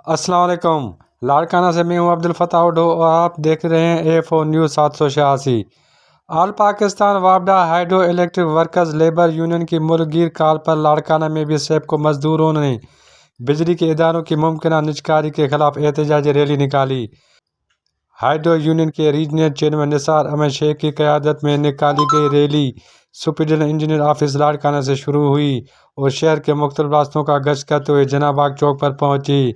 السلام علیکم، لاڑکانہ سے میں ہوں عبدالفتاح اڈو اور آپ دیکھ رہے ہیں A4 نیوز 786۔ آل پاکستان وابڈا hydro electric workers labour union کی ملک گیر کال پر لاڑکانہ میں بھی سیپکو مزدوروں نے بجلی کے اداروں کی ممکنہ نجکاری کے خلاف احتجاجی ریلی نکالی۔ ہائیڈرو یونین کے ریجنل چیئرمین نثار احمد شیخ کی قیادت میں نکالی گئی rally superintendent engineer office Larkana سے شروع ہوئی اور شہر کے مختلف راستوں کا گشت کرتے ہوئے جناح باغ چوک پر پہنچی۔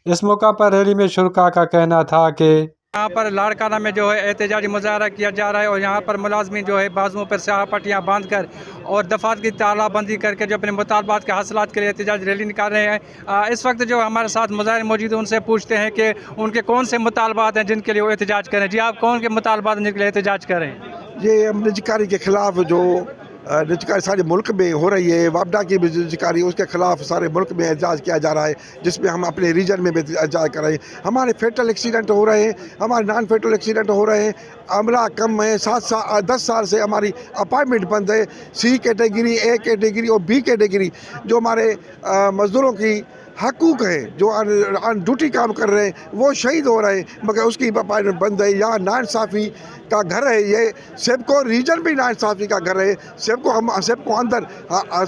اس موقع پر ریلی میں شرکاء کا کہنا تھا کہ یہاں پر لاڑکانہ میں جو ہے احتجاجی مظاہرہ کیا جا رہا ہے اور یہاں پر ملازمین جو ہے بازوؤں پر سیاہ پٹیاں باندھ کر اور دفاتر کی تالہ بندی کر کے جو اپنے مطالبات کے حاصلات کے لیے احتجاجی ریلی نکال رہے ہیں۔ اس وقت جو ہمارے ساتھ مظاہرین موجود ہیں ان سے پوچھتے ہیں کہ ان کے کون سے مطالبات ہیں جن کے لیے وہ احتجاج کریں۔ جی آپ کون کے مطالبات ہیں جن کے لیے احتجاج کریں؟ یہ نجکاری کے خلاف جو نجکاری سارے ملک میں ہو رہی ہے، وابڈا کی بھی نجکاری اس کے خلاف سارے ملک میں احتجاج کیا جا رہا ہے، جس میں ہم اپنے ریجن میں بھی احتجاج کر رہے ہیں۔ ہمارے فیٹل ایکسیڈنٹ ہو رہے ہیں، ہمارے نان فیٹل ایکسیڈنٹ ہو رہے ہیں، عملہ کم ہے، 10 سال سے ہماری اپائنٹمنٹ بند ہے۔ سی کیٹیگری، اے کیٹیگری اور بی کیٹیگری جو ہمارے مزدوروں کی حقوق ہیں، جو آن ڈیوٹی کام کر رہے ہیں وہ شہید ہو رہے ہیں، مگر اس کی اپائنٹمنٹ بند ہے۔ یہاں ناانصافی کا گھر ہے، یہ سیپکو ریجن بھی ناانصافی کا گھر ہے۔ سیپکو اندر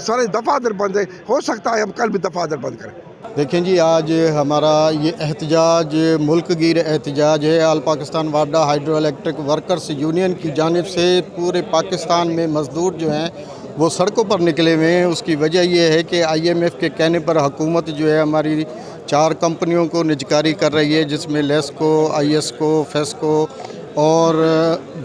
سارے دفاتر بند ہے، ہو سکتا ہے ہم کل بھی دفاتر بند کریں۔ دیکھیں جی، آج ہمارا یہ احتجاج ملک گیر احتجاج ہے۔ آل پاکستان وابڈا ہائیڈرو الیکٹرک ورکرز یونین کی جانب سے پورے پاکستان میں مزدور جو ہیں وہ سڑکوں پر نکلے ہوئے ہیں۔ اس کی وجہ یہ ہے کہ IMF کے کہنے پر حکومت جو ہے ہماری 4 کمپنیوں کو نجکاری کر رہی ہے، جس میں لیسکو، ISCO، فیسکو اور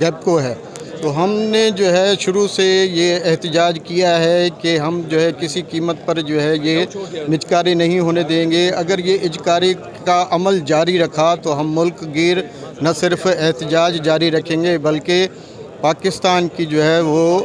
گیپکو ہے۔ تو ہم نے جو ہے شروع سے یہ احتجاج کیا ہے کہ ہم جو ہے کسی قیمت پر جو ہے یہ نجکاری نہیں ہونے دیں گے۔ اگر یہ نجکاری کا عمل جاری رکھا تو ہم ملک گیر نہ صرف احتجاج جاری رکھیں گے بلکہ پاکستان کی جو ہے وہ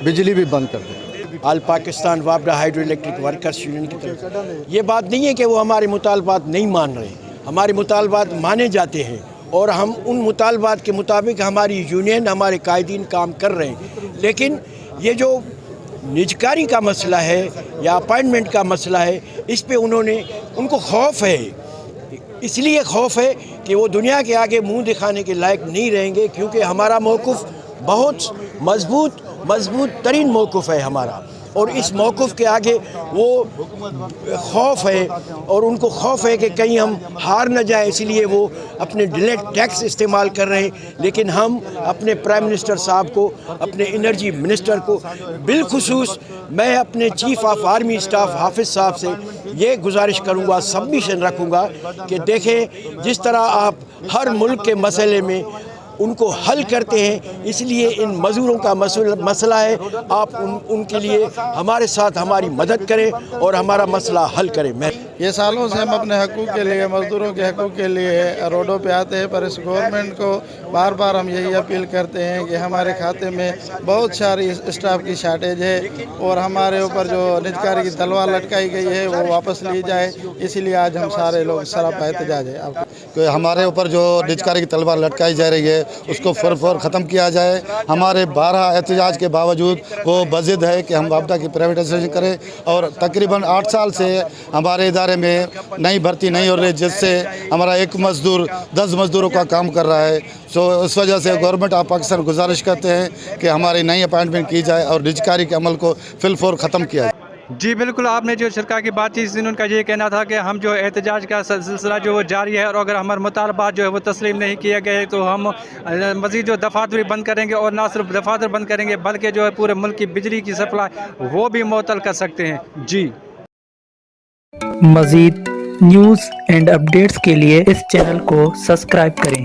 بجلی بھی بند کر دیں۔ آل پاکستان وابڈا ہائیڈرو الیکٹرک ورکرز یونین کی طرف یہ بات نہیں ہے کہ وہ ہمارے مطالبات نہیں مان رہے، ہمارے مطالبات مانے جاتے ہیں اور ہم ان مطالبات کے مطابق ہماری یونین، ہمارے قائدین کام کر رہے ہیں۔ لیکن یہ جو نجکاری کا مسئلہ ہے یا اپائنٹمنٹ کا مسئلہ ہے، اس پہ ان کو خوف ہے۔ اس لیے خوف ہے کہ وہ دنیا کے آگے منہ دکھانے کے لائق نہیں رہیں گے، کیونکہ ہمارا موقف بہت مضبوط ترین موقف ہے ہمارا، اور اس موقف کے آگے وہ خوف ہے اور ان کو خوف ہے کہ کہیں ہم ہار نہ جائیں، اس لیے وہ اپنے ڈیلیٹ ٹیکس استعمال کر رہے ہیں۔ لیکن ہم اپنے پرائم منسٹر صاحب کو، اپنے انرجی منسٹر کو، بالخصوص میں اپنے چیف آف آرمی اسٹاف حافظ صاحب سے یہ گزارش کروں گا، سبمیشن رکھوں گا کہ دیکھیں جس طرح آپ ہر ملک کے مسئلے میں ان کو حل کرتے ہیں، اس لیے ان مزدوروں کا مسئلہ ہے، آپ ان کے لیے ہمارے ساتھ ہماری مدد کریں اور ہمارا مسئلہ حل کریں۔ یہ سالوں سے ہم اپنے حقوق کے لیے، مزدوروں کے حقوق کے لیے روڈوں پہ آتے ہیں، پر اس گورنمنٹ کو بار بار ہم یہی اپیل کرتے ہیں کہ ہمارے کھاتے میں بہت ساری اسٹاف کی شارٹیج ہے اور ہمارے اوپر جو نجکاری کی تلوار لٹکائی گئی ہے وہ واپس لی جائے۔ اسی لیے آج ہم سارے لوگ سراپا احتجاج ہے کہ ہمارے اوپر جو نجکاری کی تلوار لٹکائی جا رہی ہے اس کو فور ختم کیا جائے۔ ہمارے 12 احتجاج کے باوجود وہ بضد ہے کہ ہم وابڈا کی پرائیویٹائزیشن کریں، اور تقریباً 8 سال سے ہمارے ادارے میں نئی بھرتی نہیں ہو رہی، جس سے ہمارا ایک مزدور 10 مزدوروں کا کام کر رہا ہے۔ اس وجہ سے گورنمنٹ آف پاکستان گزارش کرتے ہیں کہ ہماری نئی اپائنٹمنٹ کی جائے اور نجکاری کے عمل کو فی الفور ختم کیا جائے۔ جی بالکل، آپ نے جو شرکا کی بات چیت، ان کا یہ کہنا تھا کہ ہم جو احتجاج کا سلسلہ جو وہ جاری ہے، اور اگر ہمارے مطالبات جو ہے وہ تسلیم نہیں کیے گئے تو ہم مزید جو دفاتر بھی بند کریں گے، اور نہ صرف دفاتر بند کریں گے بلکہ جو ہے پورے ملک کی بجلی کی سپلائی وہ بھی معطل کر سکتے ہیں۔ جی مزید نیوز اینڈ اپڈیٹس کے لیے اس چینل کو سبسکرائب کریں۔